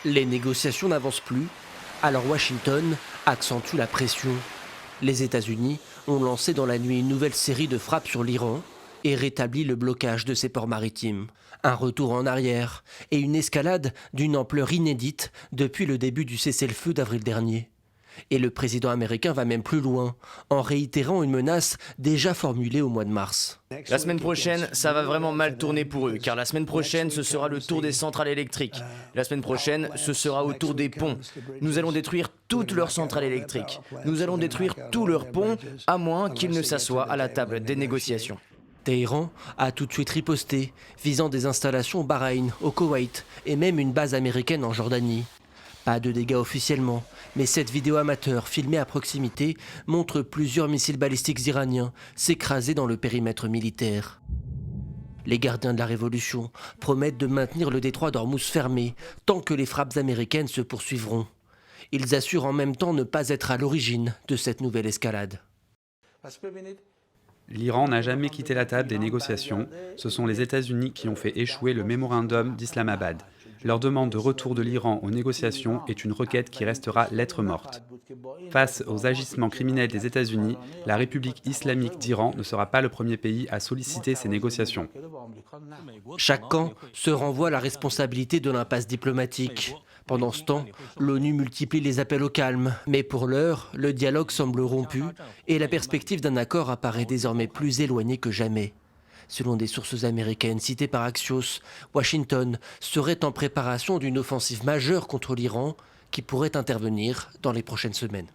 Les négociations n'avancent plus, alors Washington accentue la pression. Les États-Unis ont lancé dans la nuit une nouvelle série de frappes sur l'Iran et rétabli le blocage de ses ports maritimes. Un retour en arrière et une escalade d'une ampleur inédite depuis le début du cessez-le-feu d'avril dernier. Et le président américain va même plus loin, en réitérant une menace déjà formulée au mois de mars. La semaine prochaine, ça va vraiment mal tourner pour eux, car la semaine prochaine, ce sera le tour des centrales électriques. La semaine prochaine, ce sera au tour des ponts. Nous allons détruire toutes leurs centrales électriques. Nous allons détruire tous leurs ponts, à moins qu'ils ne s'assoient à la table des négociations. Téhéran a tout de suite riposté, visant des installations au Bahreïn, au Koweït et même une base américaine en Jordanie. Pas de dégâts officiellement, mais cette vidéo amateur filmée à proximité montre plusieurs missiles balistiques iraniens s'écraser dans le périmètre militaire. Les gardiens de la révolution promettent de maintenir le détroit d'Ormuz fermé tant que les frappes américaines se poursuivront. Ils assurent en même temps ne pas être à l'origine de cette nouvelle escalade. L'Iran n'a jamais quitté la table des négociations. Ce sont les États-Unis qui ont fait échouer le mémorandum d'Islamabad. Leur demande de retour de l'Iran aux négociations est une requête qui restera lettre morte. Face aux agissements criminels des États-Unis, la République islamique d'Iran ne sera pas le premier pays à solliciter ces négociations. Chaque camp se renvoie la responsabilité de l'impasse diplomatique. Pendant ce temps, l'ONU multiplie les appels au calme. Mais pour l'heure, le dialogue semble rompu et la perspective d'un accord apparaît désormais plus éloignée que jamais. Selon des sources américaines citées par Axios, Washington serait en préparation d'une offensive majeure contre l'Iran qui pourrait intervenir dans les prochaines semaines.